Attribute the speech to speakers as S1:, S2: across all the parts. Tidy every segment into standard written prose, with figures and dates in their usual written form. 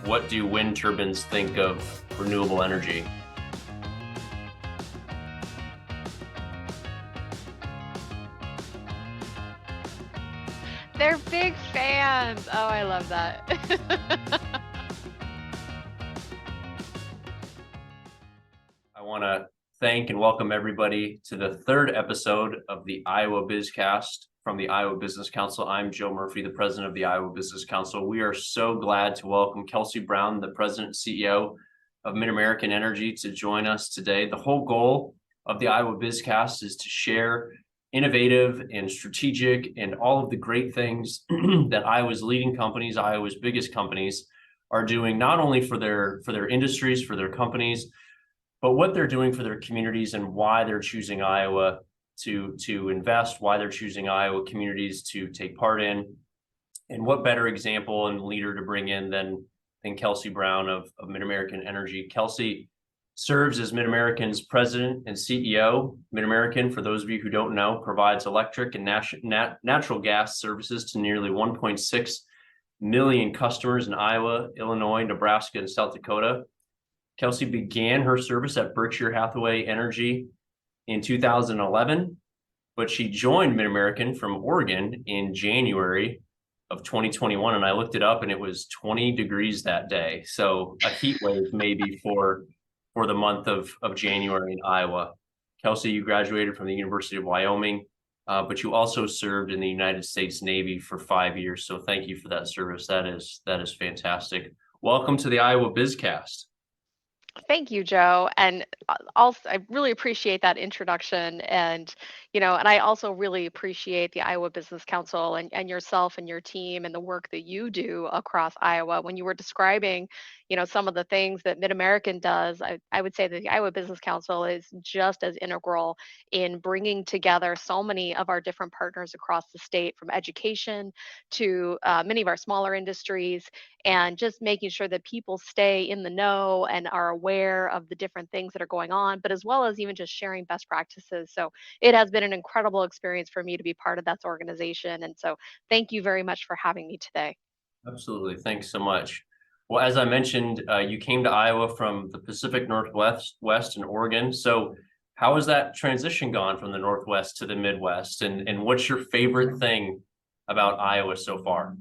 S1: what do wind turbines think of renewable energy?
S2: They're big fans. Oh, I love that.
S1: I want to thank and welcome everybody to the third episode of the Iowa BizCast from the Iowa Business Council. I'm Joe Murphy, the president of the Iowa Business Council. We are so glad to welcome Kelcey Brown, the president and CEO of MidAmerican Energy, to join us today. The whole goal of the Iowa BizCast is to share innovative and strategic and all of the great things that Iowa's leading companies, Iowa's biggest companies, are doing, not only for their industries, for their companies, but what they're doing for their communities and why they're choosing Iowa to invest, why they're choosing Iowa communities to take part in. And what better example and leader to bring in than Kelcey Brown of MidAmerican Energy. Kelcey serves as MidAmerican's president and CEO. MidAmerican, for those of you who don't know, provides electric and natural gas services to nearly 1.6 million customers in Iowa, Illinois, Nebraska, and South Dakota. Kelcey began her service at Berkshire Hathaway Energy in 2011, but she joined MidAmerican from Oregon in January of 2021. And I looked it up and it was 20 degrees that day. So a heat wave maybe for the month of January in Iowa. Kelcey, you graduated from the University of Wyoming, but you also served in the United States Navy for 5 years. So thank you for that service. That is fantastic. Welcome to the Iowa BizCast.
S2: Thank you, Joe. And also, I really appreciate that introduction. And I also really appreciate the Iowa Business Council and yourself and your team and the work that you do across Iowa. When you were describing, some of the things that MidAmerican does, I would say that the Iowa Business Council is just as integral in bringing together so many of our different partners across the state, from education to many of our smaller industries, and just making sure that people stay in the know and are aware of the different things that are going on, but as well as even just sharing best practices. So it has been an incredible experience for me to be part of that organization. And so thank you very much for having me today.
S1: Absolutely. Thanks so much. Well, as I mentioned, you came to Iowa from the Pacific Northwest and Oregon. So how has that transition gone from the Northwest to the Midwest? And what's your favorite thing about Iowa so far?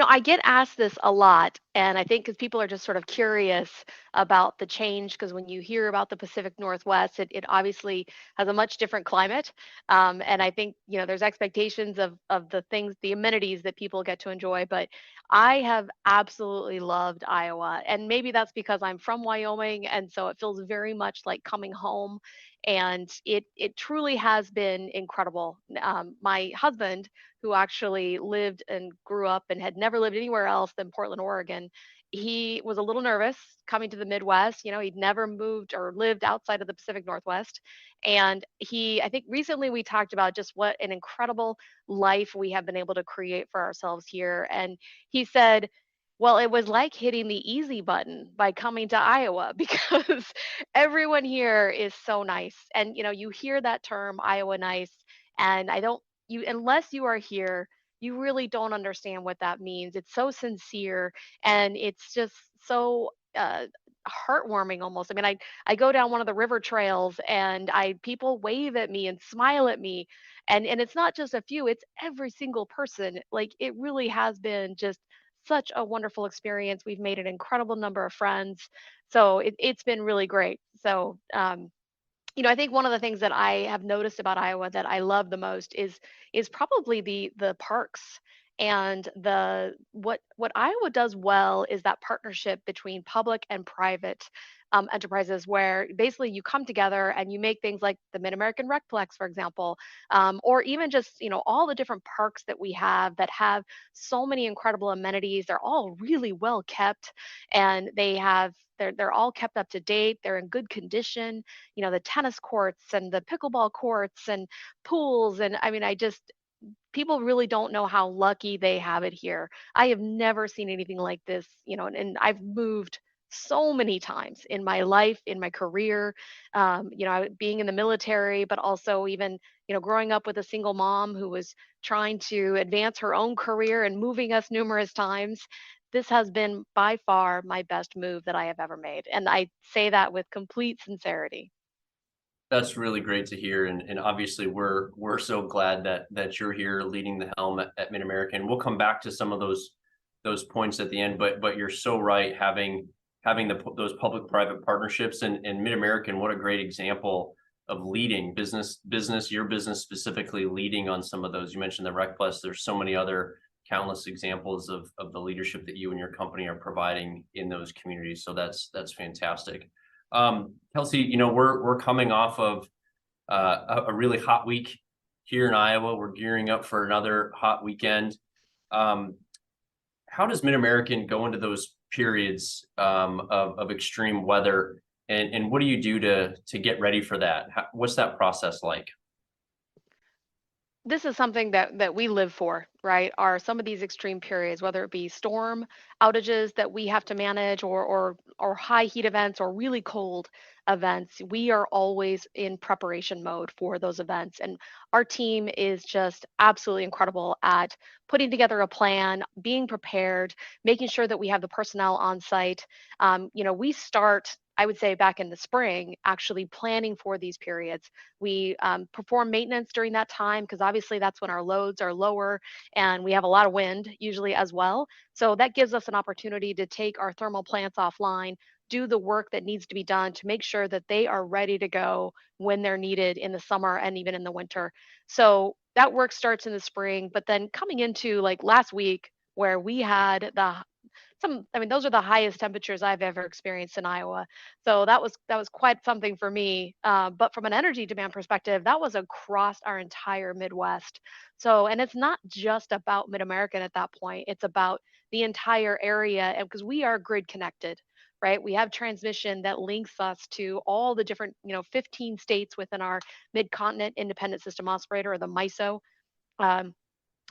S2: I get asked this a lot, and I think because people are just sort of curious about the change, because when you hear about the Pacific Northwest, it obviously has a much different climate. And I think, there's expectations of the things, the amenities that people get to enjoy. But I have absolutely loved Iowa. And maybe that's because I'm from Wyoming, and so it feels very much like coming home. And it truly has been incredible. My husband, who actually lived and grew up and had never lived anywhere else than Portland, Oregon, he was a little nervous coming to the Midwest. He'd never moved or lived outside of the Pacific Northwest. And I think recently we talked about just what an incredible life we have been able to create for ourselves here. And he said, well, it was like hitting the easy button by coming to Iowa because everyone here is so nice. And you hear that term Iowa nice, and I don't you unless you are here, you really don't understand what that means. It's so sincere, and it's just so heartwarming almost. I mean, I go down one of the river trails, and I people wave at me and smile at me, and it's not just a few, it's every single person. Like, it really has been just such a wonderful experience. We've made an incredible number of friends, so it's been really great. So I think one of the things that I have noticed about Iowa that I love the most is probably the parks, and the what Iowa does well is that partnership between public and private enterprises, where basically you come together and you make things like the Mid-American Recplex, for example, or even just all the different parks that we have that have so many incredible amenities. They're all really well kept, and they're all kept up to date. They're in good condition. The tennis courts and the pickleball courts and pools. And I mean, people really don't know how lucky they have it here. I have never seen anything like this, and I've moved so many times in my life, in my career, being in the military, but also even, growing up with a single mom who was trying to advance her own career and moving us numerous times. this has been by far my best move that I have ever made. And I say that with complete sincerity.
S1: That's really great to hear, and obviously we're so glad that you're here leading the helm at MidAmerican. We'll come back to some of those points at the end, but you're so right. Having those public-private partnerships and MidAmerican, what a great example of leading your business specifically leading on some of those. You mentioned the Rec Plus. There's so many other countless examples of the leadership that you and your company are providing in those communities. So that's fantastic. Kelcey, we're coming off of a really hot week here in Iowa. We're gearing up for another hot weekend. Um, how does MidAmerican go into those periods of extreme weather, and what do you do to get ready for that? What's that process like?
S2: This is something that we live for, right? Are some of these extreme periods, whether it be storm outages that we have to manage, or high heat events, or really cold events. We are always in preparation mode for those events, and our team is just absolutely incredible at putting together a plan, being prepared, making sure that we have the personnel on site. We start, I would say, back in the spring, actually planning for these periods. We perform maintenance during that time because obviously that's when our loads are lower and we have a lot of wind usually as well. So that gives us an opportunity to take our thermal plants offline, do the work that needs to be done to make sure that they are ready to go when they're needed in the summer and even in the winter. So that work starts in the spring, but then coming into like last week where we had I mean, those are the highest temperatures I've ever experienced in Iowa. So that was quite something for me. But from an energy demand perspective, that was across our entire Midwest. So, and it's not just about Mid-American at that point; it's about the entire area, and because we are grid connected, right? We have transmission that links us to all the different, 15 states within our Mid-Continent Independent System Operator, or the MISO. Um,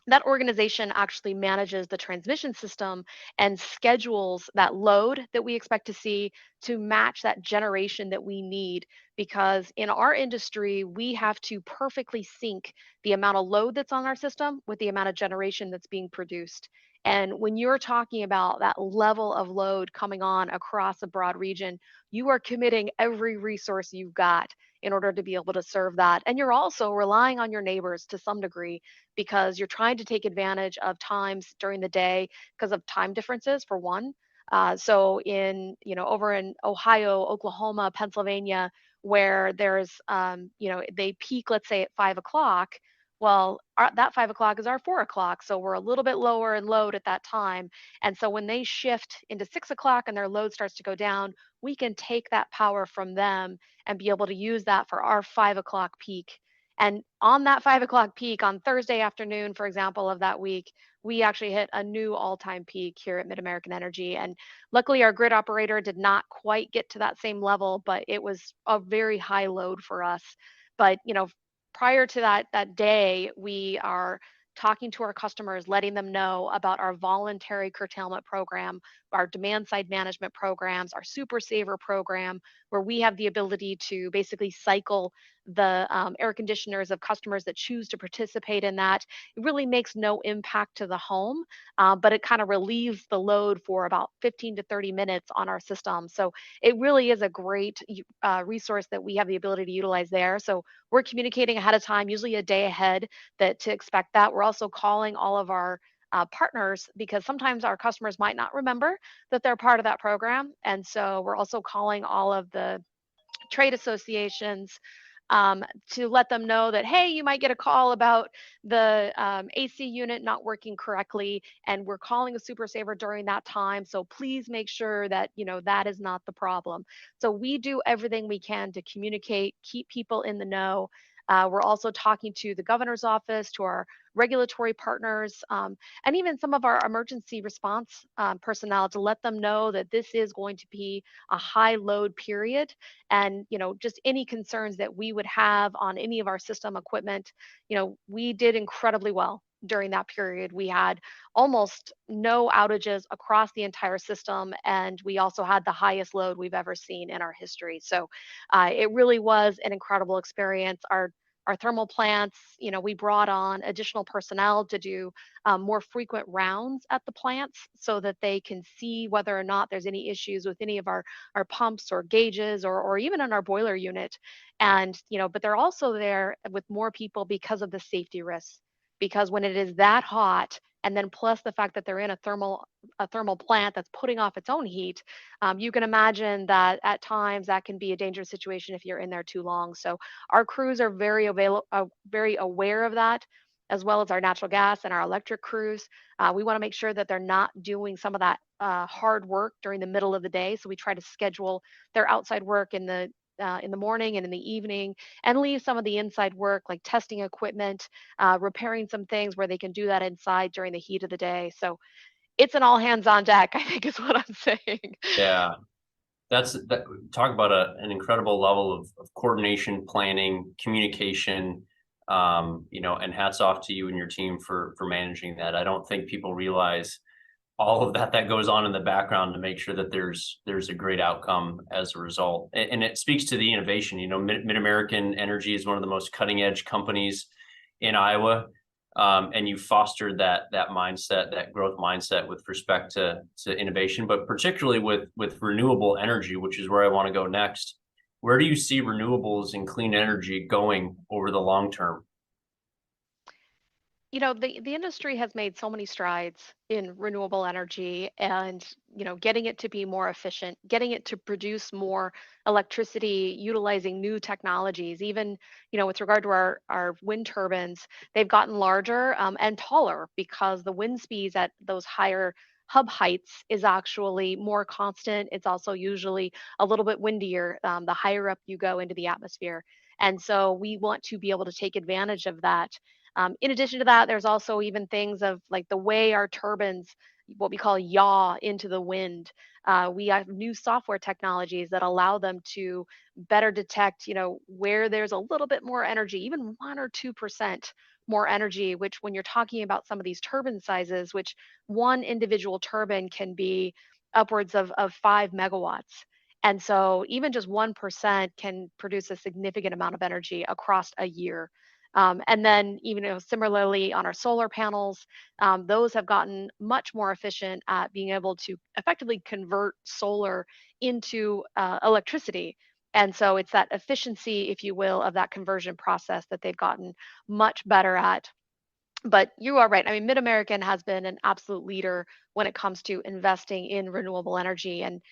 S2: that organization actually manages the transmission system and schedules that load that we expect to see to match that generation that we need, because in our industry we have to perfectly sync the amount of load that's on our system with the amount of generation that's being produced. And when you're talking about that level of load coming on across a broad region, you are committing every resource you've got in order to be able to serve that, and you're also relying on your neighbors to some degree because you're trying to take advantage of times during the day because of time differences for one. So in, over in Ohio, Oklahoma, Pennsylvania, where there's, they peak, let's say at 5 o'clock. Well, that 5 o'clock is our 4 o'clock. So we're a little bit lower in load at that time. And so when they shift into 6 o'clock and their load starts to go down, we can take that power from them and be able to use that for our 5 o'clock peak. And on that 5 o'clock peak on Thursday afternoon, for example, of that week, we actually hit a new all time peak here at MidAmerican Energy. And luckily, our grid operator did not quite get to that same level, but it was a very high load for us. But, prior to that day, we are talking to our customers, letting them know about our voluntary curtailment program, our demand side management programs, our super saver program, where we have the ability to basically cycle the air conditioners of customers that choose to participate in that. It really makes no impact to the home, but it kind of relieves the load for about 15 to 30 minutes on our system. So it really is a great resource that we have the ability to utilize there. So we're communicating ahead of time, usually a day ahead, that to expect that. We're also calling all of our partners, because sometimes our customers might not remember that they're part of that program. And so we're also calling all of the trade associations, to let them know that, hey, you might get a call about the AC unit not working correctly, and we're calling a super saver during that time. So please make sure that that is not the problem. So we do everything we can to communicate, keep people in the know. We're also talking to the governor's office, to our regulatory partners, and even some of our emergency response personnel, to let them know that this is going to be a high load period, and just any concerns that we would have on any of our system equipment. We did incredibly well during that period. We had almost no outages across the entire system, and we also had the highest load we've ever seen in our history. So it really was an incredible experience. Our our thermal plants. We brought on additional personnel to do more frequent rounds at the plants so that they can see whether or not there's any issues with any of our pumps or gauges, or even in our boiler unit. And but they're also there with more people because of the safety risks, because when it is that hot, and then plus the fact that they're in a thermal plant that's putting off its own heat, you can imagine that at times that can be a dangerous situation if you're in there too long. So our crews are very aware of that, as well as our natural gas and our electric crews. We want to make sure that they're not doing some of that hard work during the middle of the day. So we try to schedule their outside work in the morning and in the evening, and leave some of the inside work like testing equipment, repairing some things where they can do that inside during the heat of the day. So it's an all hands on deck, I think is what I'm saying.
S1: Yeah, that talk about an incredible level of coordination, planning, communication, and hats off to you and your team for managing that. I don't think people realize all of that goes on in the background to make sure that there's a great outcome as a result. And it speaks to the innovation. MidAmerican Energy is one of the most cutting edge companies in Iowa. And you fostered that mindset, that growth mindset with respect to innovation, but particularly with renewable energy, which is where I want to go next. Where do you see renewables and clean energy going over the long term?
S2: The industry has made so many strides in renewable energy, and getting it to be more efficient, getting it to produce more electricity utilizing new technologies. Even with regard to our wind turbines, they've gotten larger and taller because the wind speeds at those higher hub heights is actually more constant. It's also usually a little bit windier the higher up you go into the atmosphere. And so we want to be able to take advantage of that. In addition to that, there's also even things of like the way our turbines, what we call yaw into the wind. We have new software technologies that allow them to better detect, where there's a little bit more energy, even 1 or 2% more energy, which when you're talking about some of these turbine sizes, which one individual turbine can be upwards of 5 megawatts. And so even just 1% can produce a significant amount of energy across a year. And then, even similarly on our solar panels, those have gotten much more efficient at being able to effectively convert solar into electricity. And so it's that efficiency, if you will, of that conversion process that they've gotten much better at. But you are right. I mean, MidAmerican has been an absolute leader when it comes to investing in renewable energy. And,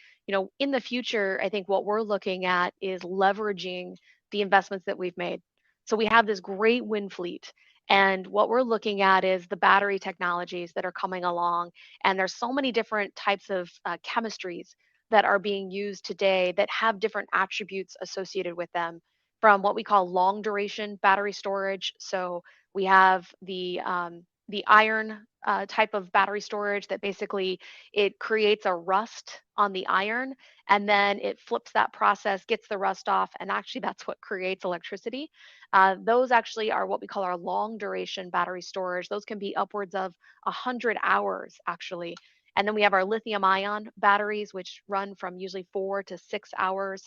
S2: in the future, I think what we're looking at is leveraging the investments that we've made. So we have this great wind fleet. And what we're looking at is the battery technologies that are coming along. And there's so many different types of chemistries that are being used today that have different attributes associated with them, from what we call long duration battery storage. So we have the iron type of battery storage that basically it creates a rust on the iron, and then it flips that process, gets the rust off, and actually that's what creates electricity. Those actually are what we call our long duration battery storage. Those can be upwards of 100 hours actually. And then we have our lithium ion batteries, which run from usually 4 to 6 hours.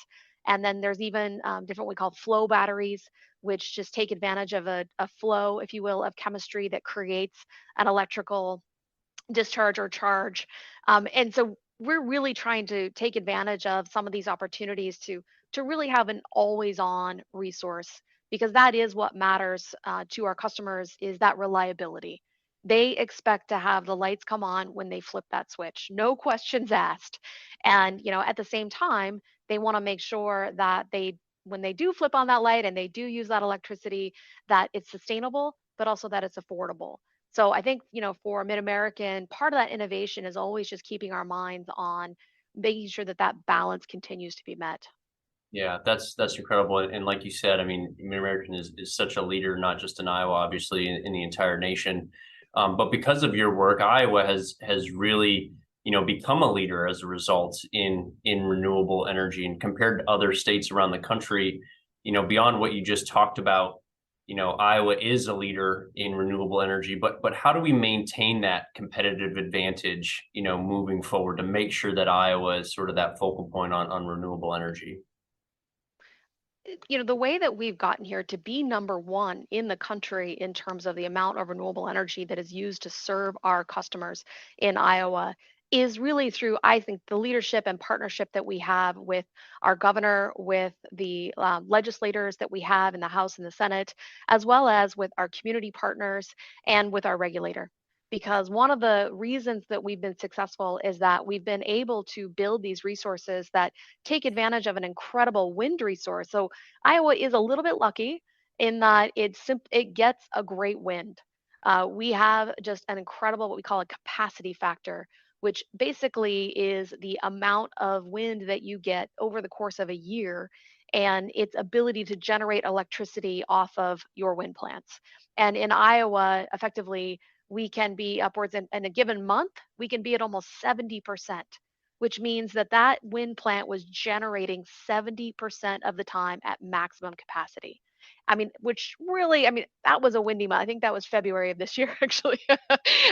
S2: And then there's even different we call flow batteries, which just take advantage of a flow, if you will, of chemistry that creates an electrical discharge or charge. And so we're really trying to take advantage of some of these opportunities to really have an always on resource, because that is what matters to our customers, is that reliability. They expect to have the lights come on when they flip that switch, no questions asked. And at the same time, they want to make sure that they, when they do flip on that light and they do use that electricity, that it's sustainable, but also that it's affordable. So I think, for MidAmerican, part of that innovation is always just keeping our minds on making sure that that balance continues to be met.
S1: Yeah, that's incredible. And like you said, I mean, MidAmerican is such a leader, not just in Iowa, obviously in the entire nation. But because of your work, Iowa has really, become a leader as a result in renewable energy. And compared to other states around the country, beyond what you just talked about, Iowa is a leader in renewable energy. But how do we maintain that competitive advantage, moving forward to make sure that Iowa is sort of that focal point on renewable energy?
S2: The way that we've gotten here to be number one in the country in terms of the amount of renewable energy that is used to serve our customers in Iowa is really through, I think, the leadership and partnership that we have with our governor, with the legislators that we have in the House and the Senate, as well as with our community partners and with our regulator. Because one of the reasons that we've been successful is that we've been able to build these resources that take advantage of an incredible wind resource. So Iowa is a little bit lucky in that it gets a great wind. We have just an incredible what we call a capacity factor, which basically is the amount of wind that you get over the course of a year and its ability to generate electricity off of your wind plants. And in Iowa, effectively, we can be upwards in a given month, we can be at almost 70%, which means that that wind plant was generating 70% of the time at maximum capacity. I mean, which really, I mean, that was a windy month. I think that was February of this year, actually.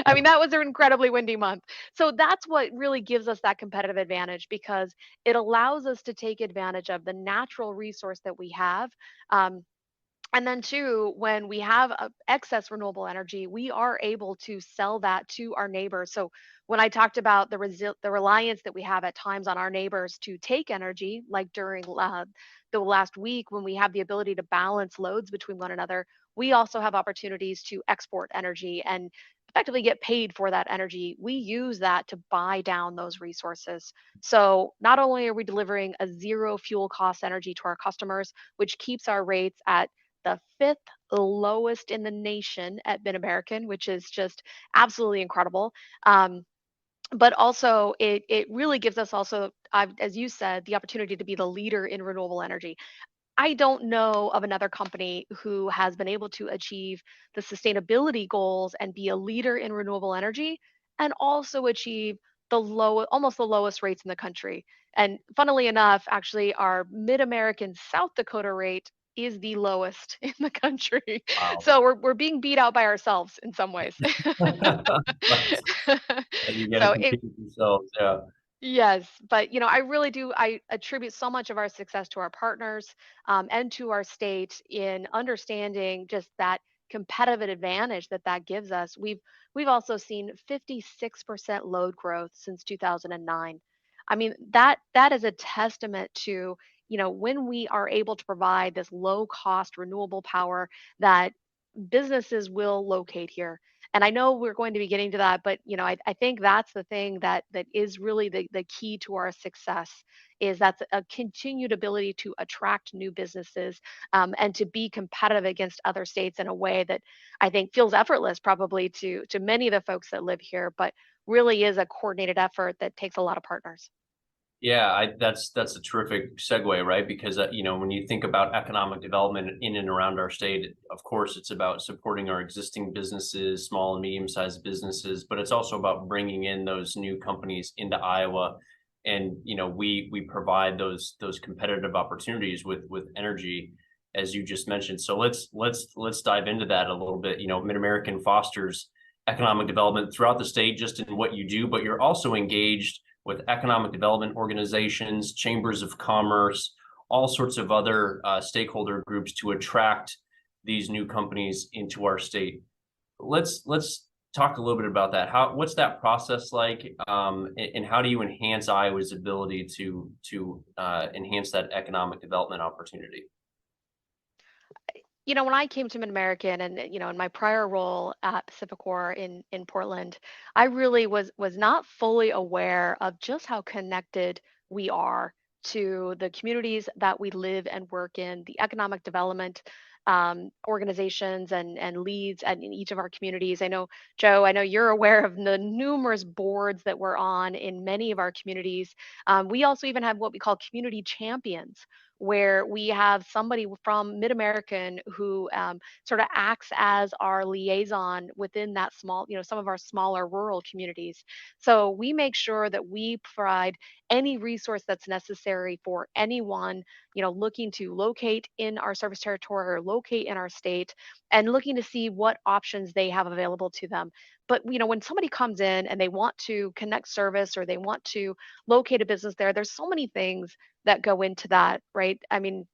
S2: I mean, that was an incredibly windy month. So that's what really gives us that competitive advantage because it allows us to take advantage of the natural resource that we have. Um, and then too, when we have excess renewable energy, we are able to sell that to our neighbors. So when I talked about the reliance that we have at times on our neighbors to take energy, like during the last week when we have the ability to balance loads between one another, we also have opportunities to export energy and effectively get paid for that energy. We use that to buy down those resources. So not only are we delivering a zero fuel cost energy to our customers, which keeps our rates at the fifth lowest in the nation at MidAmerican, which is just absolutely incredible. Um, but also, it really gives us also, as you said, the opportunity to be the leader in renewable energy. I don't know of another company who has been able to achieve the sustainability goals and be a leader in renewable energy and also achieve almost the lowest rates in the country. And funnily enough, actually, our Mid-American South Dakota rate is the lowest in the country.
S1: Wow.
S2: So we're being beat out by ourselves in some ways.
S1: That's- you got to
S2: So
S1: compete with yourselves. Yeah.
S2: yes, but I really do. I attribute so much of our success to our partners and to our state in understanding just that competitive advantage that that gives us. We've also seen 56% load growth since 2009. I mean that is a testament to when we are able to provide this low cost renewable power that businesses will locate here. And I know we're going to be getting to that, but I think that's the thing that is really the key to our success is that's a continued ability to attract new businesses and to be competitive against other states in a way that I think feels effortless probably to many of the folks that live here, but really is a coordinated effort that takes a lot of partners.
S1: Yeah, that's a terrific segue, right? Because when you think about economic development in and around our state, of course, it's about supporting our existing businesses, small and medium-sized businesses, but it's also about bringing in those new companies into Iowa, and we provide those competitive opportunities with energy, as you just mentioned. So let's dive into that a little bit. Mid-American fosters economic development throughout the state, just in what you do, but you're also engaged with economic development organizations, chambers of commerce, all sorts of other stakeholder groups to attract these new companies into our state. Let's talk a little bit about that. What's that process like, and how do you enhance Iowa's ability to enhance that economic development opportunity?
S2: When I came to MidAmerican and in my prior role at Pacificor in Portland, I really was not fully aware of just how connected we are to the communities that we live and work in, the economic development organizations and leads in each of our communities. I know, Joe, I know you're aware of the numerous boards that we're on in many of our communities. We also even have what we call community champions, where we have somebody from MidAmerican who sort of acts as our liaison within that some of our smaller rural communities. So we make sure that we provide any resource that's necessary for anyone, looking to locate in our service territory or locate in our state and looking to see what options they have available to them. But, when somebody comes in and they want to connect service or they want to locate a business there, there's so many things that go into that, right? I mean,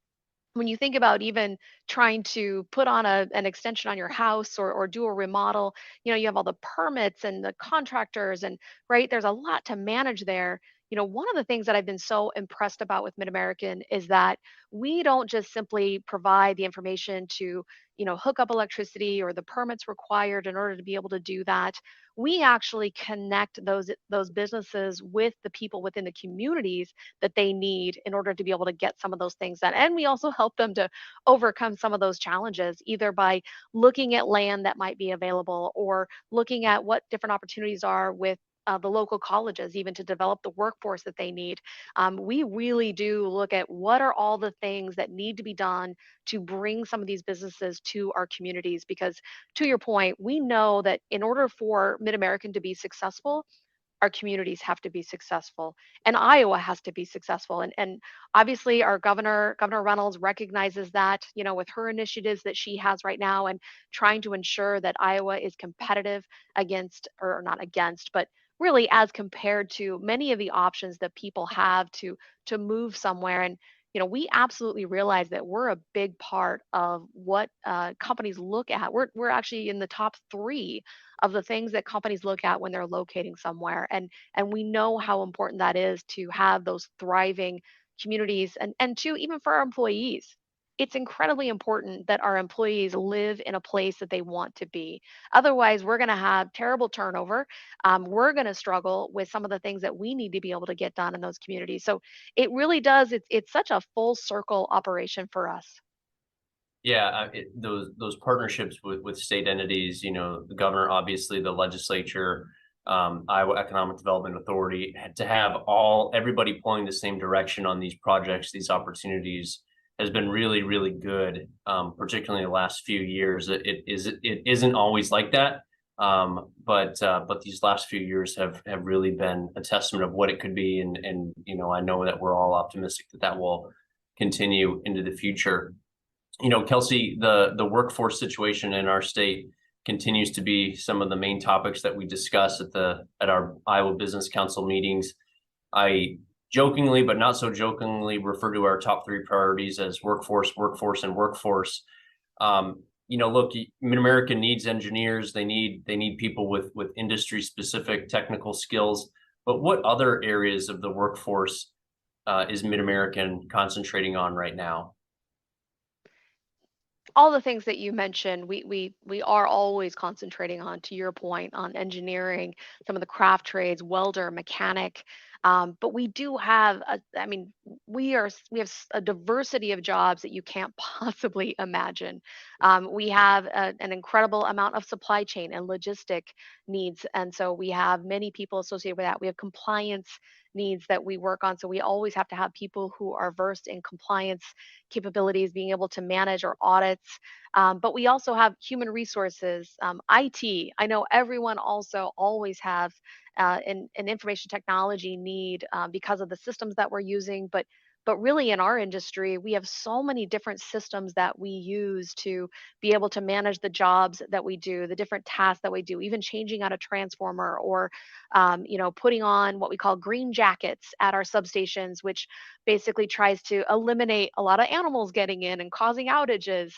S2: when you think about even trying to put on an extension on your house or do a remodel, you have all the permits and the contractors and right, there's a lot to manage there. One of the things that I've been so impressed about with MidAmerican is that we don't just simply provide the information to, hook up electricity or the permits required in order to be able to do that. We actually connect those businesses with the people within the communities that they need in order to be able to get some of those things done. And we also help them to overcome some of those challenges, either by looking at land that might be available or looking at what different opportunities are with the local colleges, even to develop the workforce that they need. We really do look at what are all the things that need to be done to bring some of these businesses to our communities. Because, to your point, we know that in order for Mid American to be successful, our communities have to be successful and Iowa has to be successful. And obviously our Governor Reynolds recognizes that, with her initiatives that she has right now and trying to ensure that Iowa is competitive against, or not against, but really as compared to many of the options that people have to move somewhere. And we absolutely realize that we're a big part of what companies look at. We're actually in the top three of the things that companies look at when they're locating somewhere. And we know how important that is to have those thriving communities, and two, even for our employees. It's incredibly important that our employees live in a place that they want to be. Otherwise, we're going to have terrible turnover. We're going to struggle with some of the things that we need to be able to get done in those communities. So it really does. It's such a full circle operation for us.
S1: Yeah, those partnerships with state entities, the governor, obviously the legislature, Iowa Economic Development Authority, to have everybody pulling the same direction on these projects, these opportunities, has been really, really good. Particularly in the last few years. It isn't always like that, but these last few years have really been a testament of what it could be, and I know that we're all optimistic that that will continue into the future. Kelcey, the workforce situation in our state continues to be some of the main topics that we discuss at our Iowa Business Council meetings. I jokingly, but not so jokingly, refer to our top three priorities as workforce, workforce, and workforce. Look, MidAmerican needs engineers. They need people with industry specific technical skills. But what other areas of the workforce is MidAmerican concentrating on right now?
S2: All the things that you mentioned, we are always concentrating on, to your point, on engineering, some of the craft trades, welder, mechanic. But we do have I mean, we have a diversity of jobs that you can't possibly imagine. We have an incredible amount of supply chain and logistic needs, and so we have many people associated with that. We have compliance needs that we work on, so we always have to have people who are versed in compliance capabilities, being able to manage our audits. But we also have human resources, IT. I know everyone also always have an information technology need because of the systems that we're using. But really, in our industry, we have so many different systems that we use to be able to manage the jobs that we do, the different tasks that we do, even changing out a transformer or, putting on what we call green jackets at our substations, which basically tries to eliminate a lot of animals getting in and causing outages.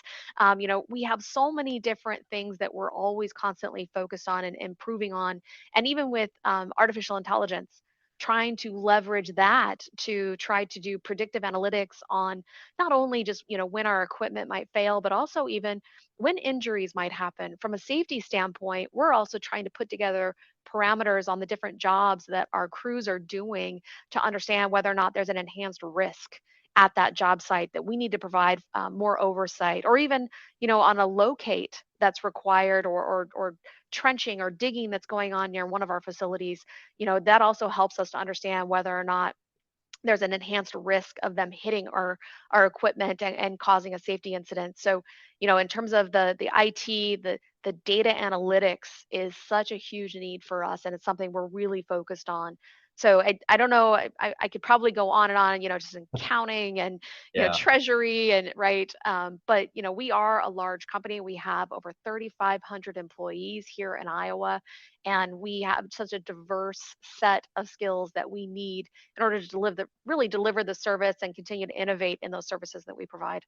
S2: We have so many different things that we're always constantly focused on and improving on. And even with artificial intelligence, trying to leverage that to try to do predictive analytics on not only just when our equipment might fail, but also even when injuries might happen. From a safety standpoint, we're also trying to put together parameters on the different jobs that our crews are doing to understand whether or not there's an enhanced risk at that job site that we need to provide more oversight, or even on a locate that's required, or trenching or digging that's going on near one of our facilities. That also helps us to understand whether or not there's an enhanced risk of them hitting our equipment and causing a safety incident. So, in terms of the IT, the data analytics is such a huge need for us, and it's something we're really focused on. So I don't know, I could probably go on and on, just in accounting and
S1: Yeah.
S2: treasury and right. But we are a large company. We have over 3,500 employees here in Iowa, and we have such a diverse set of skills that we need in order to really deliver the service and continue to innovate in those services that we provide.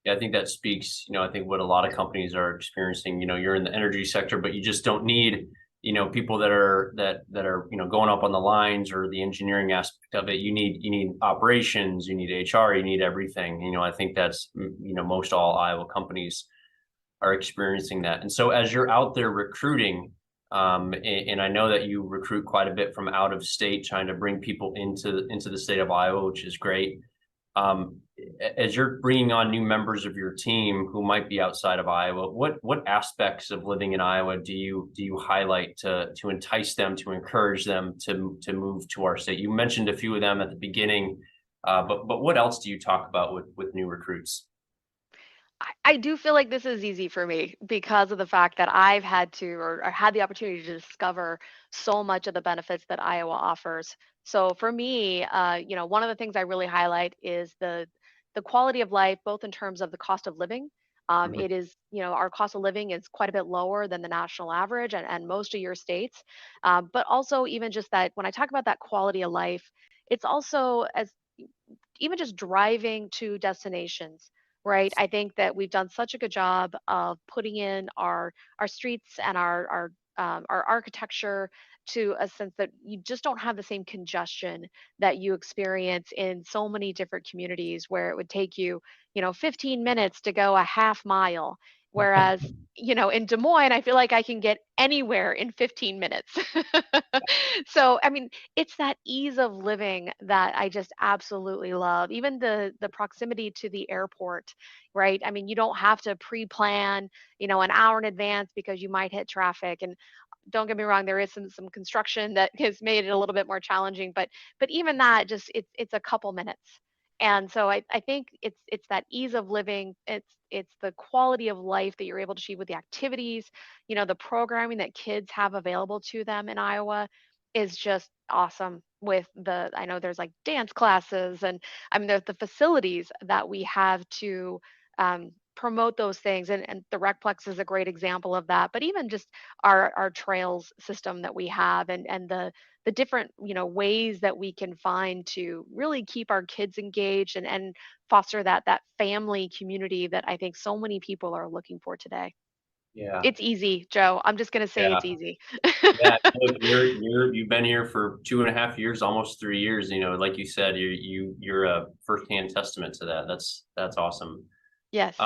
S1: Yeah, I think that speaks, I think what a lot of companies are experiencing, you're in the energy sector, but you just don't need, people that are, going up on the lines or the engineering aspect of it. You need operations, you need HR, you need everything. I think that's, most all Iowa companies are experiencing that. And so as you're out there recruiting, and I know that you recruit quite a bit from out of state, trying to bring people into the state of Iowa, which is great. Um, as you're bringing on new members of your team who might be outside of Iowa, what aspects of living in Iowa do you highlight to entice them, to encourage them to move to our state? You mentioned a few of them at the beginning, but what else do you talk about with new recruits?
S2: I do feel like this is easy for me because of the fact that I've had to or had the opportunity to discover so much of the benefits that Iowa offers. So for me, one of the things I really highlight is the quality of life, both in terms of the cost of living.
S1: Mhm.
S2: It is, our cost of living is quite a bit lower than the national average and most of your states. But also even just that when I talk about that quality of life, it's also as even just driving to destinations, right? I think that we've done such a good job of putting in our streets and our architecture to a sense that you just don't have the same congestion that you experience in so many different communities where it would take you, 15 minutes to go a half mile. Whereas, in Des Moines, I feel like I can get anywhere in 15 minutes. So, I mean, it's that ease of living that I just absolutely love. Even the proximity to the airport, right? I mean, you don't have to pre-plan, an hour in advance because you might hit traffic. And don't get me wrong, there is some construction that has made it a little bit more challenging, but even that just it's a couple minutes. And so I think it's that ease of living, it's the quality of life that you're able to achieve with the activities, the programming that kids have available to them in Iowa is just awesome with I know there's like dance classes and I mean there's the facilities that we have to promote those things and the Recplex is a great example of that. But even just our trails system that we have and the different ways that we can find to really keep our kids engaged and foster that family community that I think so many people are looking for today.
S1: Yeah,
S2: It's easy, Joe. I'm just going to say it's
S1: yeah.
S2: easy.
S1: Yeah, look, you've been here for 2.5 years, almost 3 years. Like you said, you're a firsthand testament to that. That's awesome.
S2: Yes.
S1: Uh,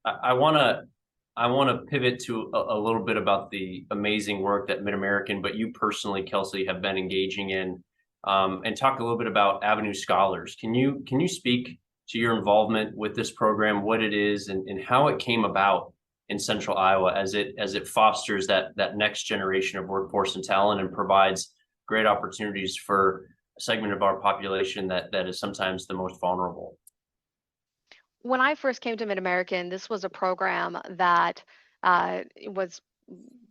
S1: I wanna pivot to a little bit about the amazing work that MidAmerican, but you personally, Kelsey, have been engaging in, and talk a little bit about Avenue Scholars. Can you speak to your involvement with this program, what it is, and how it came about in Central Iowa as it fosters that next generation of workforce and talent and provides great opportunities for a segment of our population that is sometimes the most vulnerable?
S2: When I first came to MidAmerican, this was a program that was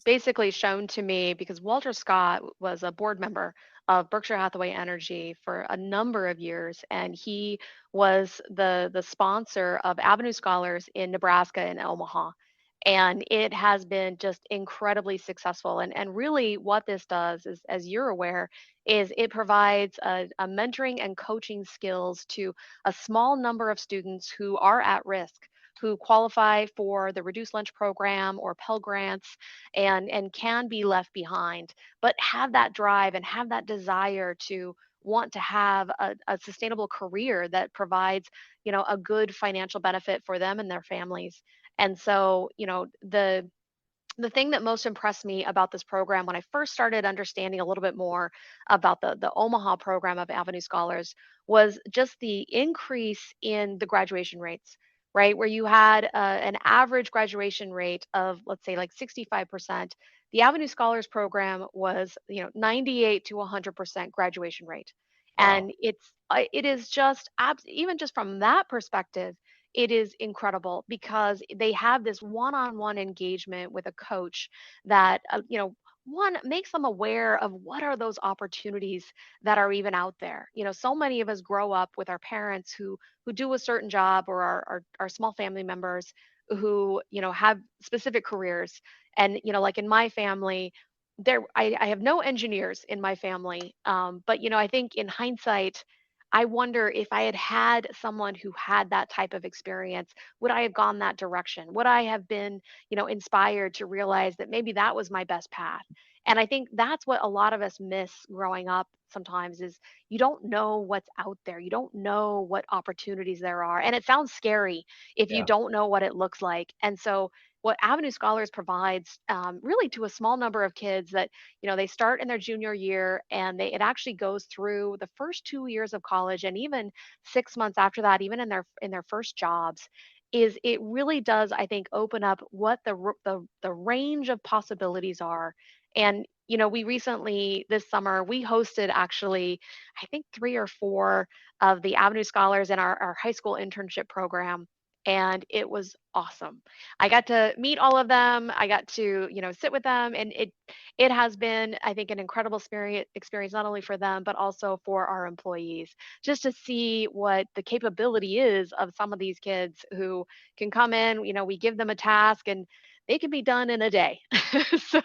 S2: basically shown to me because Walter Scott was a board member of Berkshire Hathaway Energy for a number of years, and he was the sponsor of Avenue Scholars in Nebraska and Omaha. And it has been just incredibly successful. And really, what this does is, as you're aware, is it provides a mentoring and coaching skills to a small number of students who are at risk, who qualify for the reduced lunch program or Pell grants and can be left behind, but have that drive and have that desire to want to have a sustainable career that provides, a good financial benefit for them and their families. And so, the thing that most impressed me about this program when I first started understanding a little bit more about the Omaha program of Avenue Scholars was just the increase in the graduation rates, right? Where you had an average graduation rate of, let's say, like 65%. The Avenue Scholars program was, 98 to 100% graduation rate.
S1: Wow.
S2: And it is just, even just from that perspective, it is incredible because they have this one-on-one engagement with a coach that one makes them aware of what are those opportunities that are even out there. So many of us grow up with our parents who do a certain job or our small family members who have specific careers. And like in my family, I have no engineers in my family, but I think in hindsight I wonder if I had had someone who had that type of experience, would I have gone that direction? Would I have been, inspired to realize that maybe that was my best path? And I think that's what a lot of us miss growing up sometimes is you don't know what's out there. You don't know what opportunities there are. And it sounds scary if you
S1: Yeah.
S2: don't know what it looks like. And so what Avenue Scholars provides really to a small number of kids that they start in their junior year and it actually goes through the first 2 years of college and even 6 months after that, even in their first jobs, is it really does, I think, open up what the range of possibilities are. And we recently this summer we hosted actually, I think 3 or 4 of the Avenue Scholars in our high school internship program. And it was awesome. I got to meet all of them. I got to, sit with them, and it has been, I think, an incredible experience not only for them but also for our employees. Just to see what the capability is of some of these kids who can come in. We give them a task and they can be done in a day. So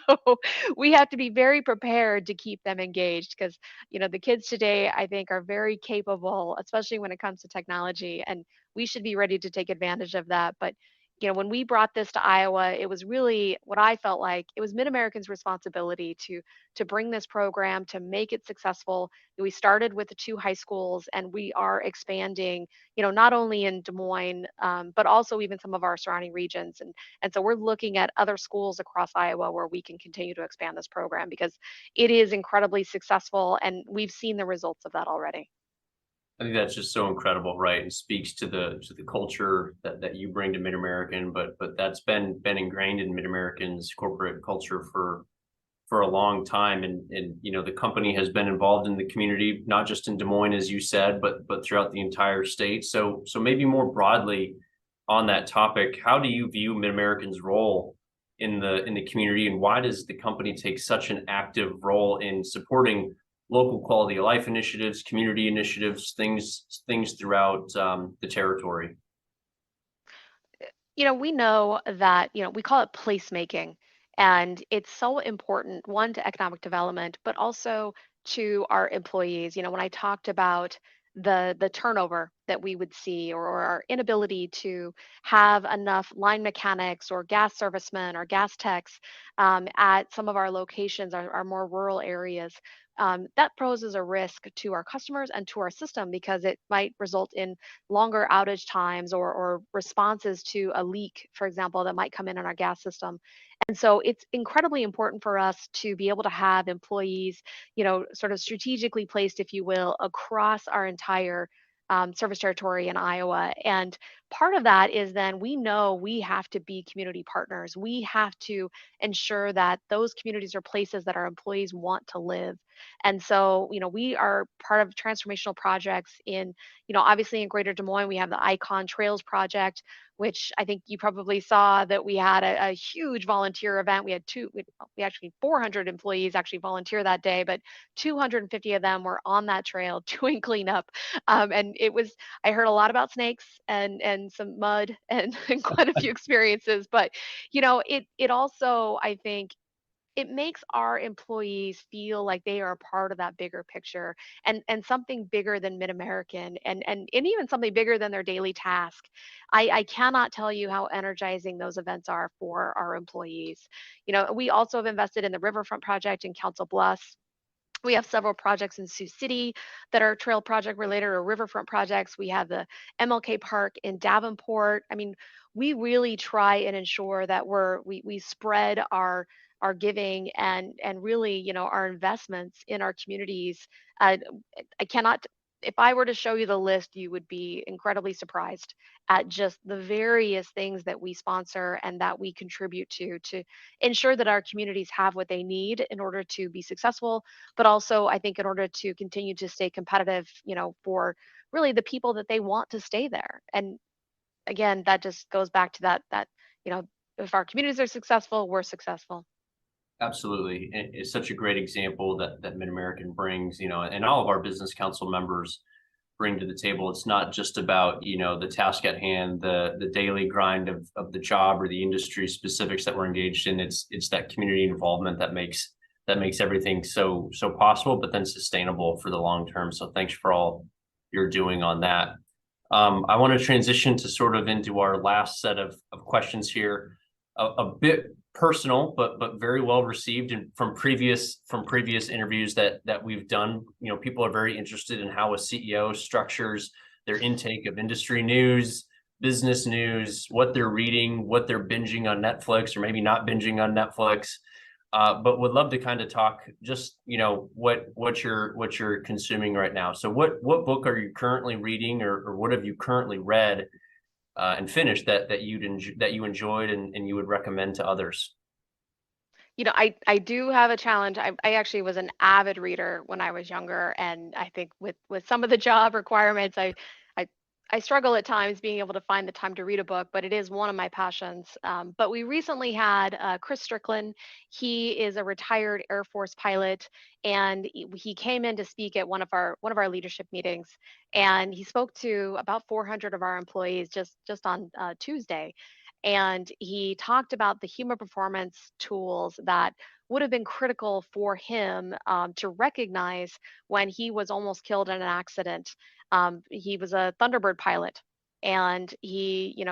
S2: we have to be very prepared to keep them engaged because the kids today, I think, are very capable, especially when it comes to technology, and we should be ready to take advantage of that. But when we brought this to Iowa, it was really what I felt like it was MidAmerican's responsibility to bring this program to make it successful. We started with the 2 high schools, and we are expanding. Not only in Des Moines, but also even some of our surrounding regions, and so we're looking at other schools across Iowa where we can continue to expand this program because it is incredibly successful, and we've seen the results of that already.
S1: I think that's just so incredible, right? And speaks to the culture that you bring to MidAmerican, but that's been ingrained in MidAmerican's corporate culture for a long time. And the company has been involved in the community, not just in Des Moines, as you said, but throughout the entire state. So maybe more broadly on that topic, how do you view MidAmerican's role in the community, and why does the company take such an active role in supporting local quality of life initiatives, community initiatives, things throughout the territory?
S2: We know that, we call it placemaking, and it's so important, one, to economic development, but also to our employees. When I talked about the turnover that we would see, or our inability to have enough line mechanics or gas servicemen or gas techs at some of our locations, our more rural areas, that poses a risk to our customers and to our system because it might result in longer outage times or responses to a leak, for example, that might come in our gas system. And so it's incredibly important for us to be able to have employees, sort of strategically placed, if you will, across our entire service territory in Iowa. And part of that is then we know we have to be community partners. We have to ensure that those communities are places that our employees want to live. And so, we are part of transformational projects in, obviously in Greater Des Moines, we have the Icon Trails Project, which I think you probably saw that we had a huge volunteer event. We actually 400 employees actually volunteer that day, but 250 of them were on that trail doing cleanup. And I heard a lot about snakes and some mud and, and quite a few experiences, but it also, I think, it makes our employees feel like they are a part of that bigger picture and something bigger than MidAmerican and even something bigger than their daily task. I cannot tell you how energizing those events are for our employees. We also have invested in the Riverfront Project in Council Bluffs. We have several projects in Sioux City that are trail project related or riverfront projects. We have the MLK Park in Davenport. I mean, we really try and ensure that we spread our giving and really, our investments in our communities. Uh, I cannot. If I were to show you the list, you would be incredibly surprised at just the various things that we sponsor and that we contribute to ensure that our communities have what they need in order to be successful, but also I think in order to continue to stay competitive, for really the people that they want to stay there. And again, that just goes back to that, if our communities are successful, we're successful.
S1: Absolutely. And it's such a great example that MidAmerican brings, and all of our business council members bring to the table. It's not just about, the task at hand, the daily grind of the job or the industry specifics that we're engaged in. It's that community involvement that makes everything so possible, but then sustainable for the long term. So thanks for all you're doing on that. I want to transition to sort of into our last set of questions here, a bit personal, but very well received, and from previous interviews that we've done. People are very interested in how a CEO structures their intake of industry news, business news, what they're reading, what they're binging on Netflix, or maybe not binging on Netflix. But would love to kind of talk just what you're consuming right now. So what book are you currently reading, or what have you currently read and finished that you enjoyed and you would recommend to others?
S2: I do have a challenge. I actually was an avid reader when I was younger, and I think with some of the job requirements, I I struggle at times being able to find the time to read a book, but it is one of my passions. But we recently had Chris Strickland. He is a retired Air Force pilot, and he came in to speak at one of our leadership meetings, and he spoke to about 400 of our employees just on Tuesday, and he talked about the human performance tools that would have been critical for him to recognize when he was almost killed in an accident. He was a Thunderbird pilot, and he,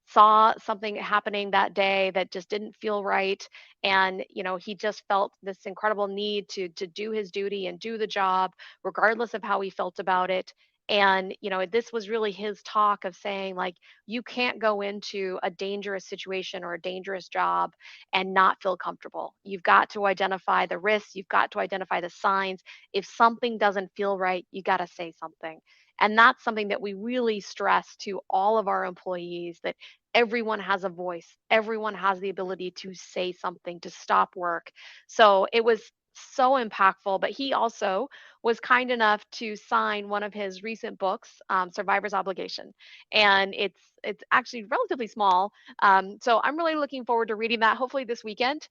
S2: saw something happening that day that just didn't feel right, and he just felt this incredible need to do his duty and do the job regardless of how he felt about it. And this was really his talk of saying, like, you can't go into a dangerous situation or a dangerous job and not feel comfortable. You've got to identify the risks, you've got to identify the signs. If something doesn't feel right, you got to say something. And that's something that we really stress to all of our employees, that everyone has a voice, everyone has the ability to say something, to stop work. So it was so impactful. But he also was kind enough to sign one of his recent books, Survivor's Obligation, and it's actually relatively small. So I'm really looking forward to reading that, hopefully this weekend,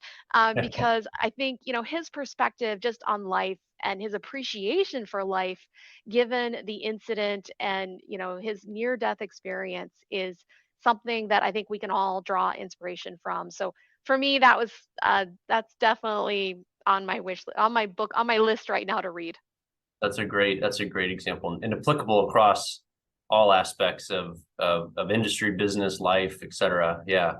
S2: because I think his perspective just on life and his appreciation for life, given the incident and his near-death experience, is something that I think we can all draw inspiration from. So for me, that's definitely on my on my book, on my list right now to read.
S1: That's a great example, and applicable across all aspects of industry, business, life, etc. Yeah.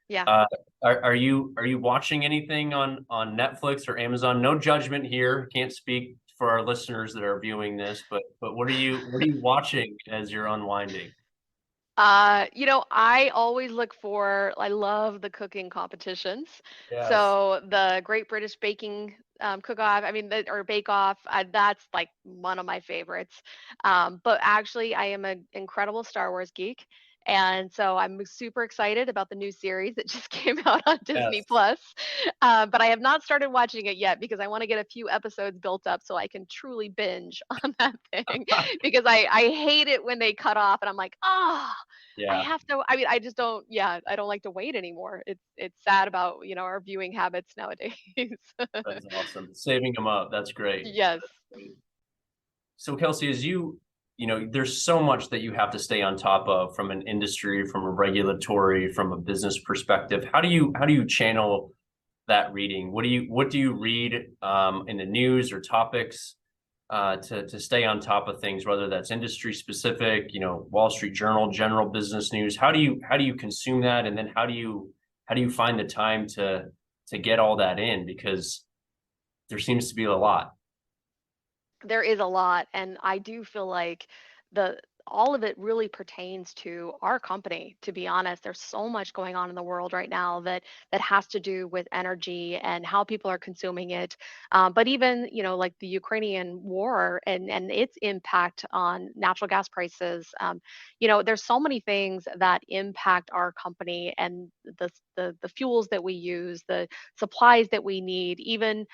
S2: Yeah.
S1: Uh, are you watching anything on Netflix or Amazon? No judgment here. Can't speak for our listeners that are viewing this, but what are you watching as you're unwinding?
S2: I always look for, I love the cooking competitions.
S1: Yes.
S2: So the Great British Baking Cook-Off, I mean, or Bake Off, that's like one of my favorites. But actually, I am an incredible Star Wars geek. And so I'm super excited about the new series that just came out on Disney
S1: Yes.
S2: Plus. But I have not started watching it yet because I want to get a few episodes built up so I can truly binge on that thing. Because I hate it when they cut off and I'm like, I
S1: Yeah,
S2: have to, I mean, I just don't, yeah, I don't like to wait anymore. It's sad about, our viewing habits nowadays.
S1: that's awesome. Saving them up. That's great.
S2: Yes.
S1: So Kelcey, as there's so much that you have to stay on top of from an industry, from a regulatory, from a business perspective. How do you channel that reading? What do you read in the news or topics to stay on top of things, whether that's industry specific, Wall Street Journal, general business news? How do you consume that, and then how do you find the time to get all that in, because there seems to be a lot.
S2: There is a lot, and I do feel like the all of it really pertains to our company. To be honest, there's so much going on in the world right now that has to do with energy and how people are consuming it. But even like the Ukrainian war and its impact on natural gas prices. There's so many things that impact our company, and the fuels that we use, the supplies that we need, even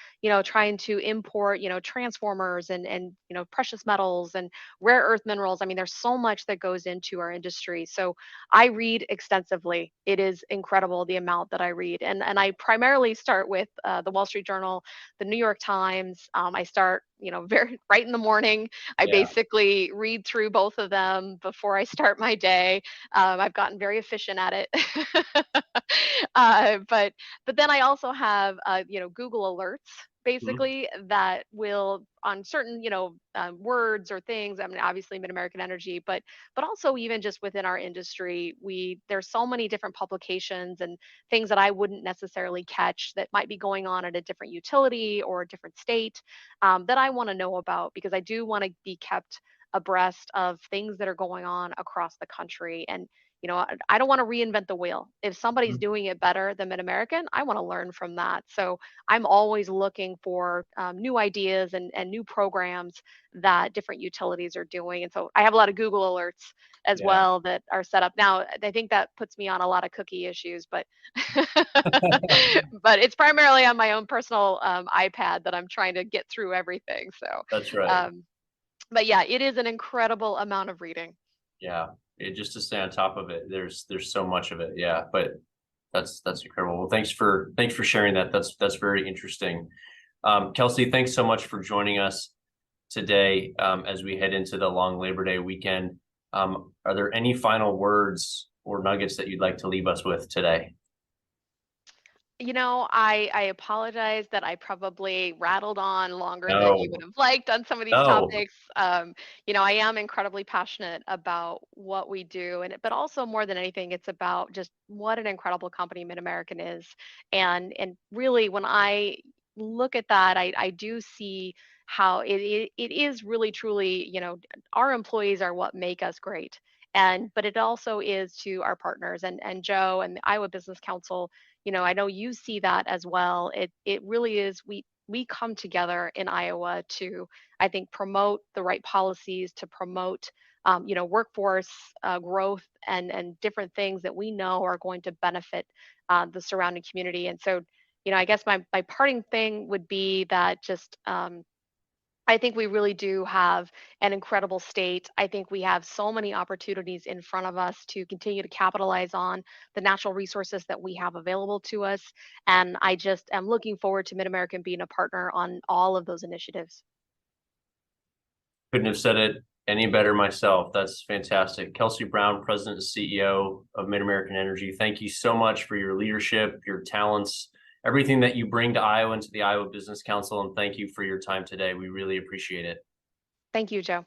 S2: trying to import, transformers and precious metals and rare earth minerals. I mean, there's so much that goes into our industry. So I read extensively. It is incredible the amount that I read, and I primarily start with the Wall Street Journal, the New York Times. I start very right in the morning. I
S1: Yeah.
S2: basically read through both of them before I start my day. I've gotten very efficient at it. But then I also have Google Alerts.
S1: Mhm.
S2: basically, that will on certain, words or things. I mean, obviously MidAmerican Energy, but also even just within our industry, there's so many different publications and things that I wouldn't necessarily catch that might be going on at a different utility or a different state, that I want to know about, because I do want to be kept abreast of things that are going on across the country. And I don't want to reinvent the wheel. If somebody's
S1: Mhm.
S2: doing it better than MidAmerican, I want to learn from that. So I'm always looking for new ideas and new programs that different utilities are doing. And so I have a lot of Google alerts as
S1: Yeah.
S2: well that are set up. Now, I think that puts me on a lot of cookie issues, but but it's primarily on my own personal iPad that I'm trying to get through everything. So,
S1: That's right.
S2: um, but yeah, it is an incredible amount of reading.
S1: Yeah. Just to stay on top of it, there's so much of it. Yeah. But that's incredible. Well, thanks for sharing that. That's very interesting. Kelcey, thanks so much for joining us today as we head into the long Labor Day weekend. Are there any final words or nuggets that you'd like to leave us with today?
S2: I apologize that I probably rattled on longer than you would
S1: No,
S2: have liked on some of these
S1: no.
S2: topics. I am incredibly passionate about what we do, but also more than anything, it's about just what an incredible company MidAmerican is. And really, when I look at that, I do see how it is really truly, our employees are what make us great. But it also is to our partners and Joe and the Iowa Business Council. I know you see that as well. It really is, we come together in Iowa to, I think, promote the right policies, to promote workforce growth and different things that we know are going to benefit the surrounding community. And so, I guess my parting thing would be that just I think we really do have an incredible state. I think we have so many opportunities in front of us to continue to capitalize on the natural resources that we have available to us. And I just am looking forward to MidAmerican being a partner on all of those initiatives.
S1: Couldn't have said it any better myself. That's fantastic. Kelcey Brown, President and CEO of MidAmerican Energy. Thank you so much for your leadership, your talents, everything that you bring to Iowa and to the Iowa Business Council. And thank you for your time today. We really appreciate it.
S2: Thank you, Joe.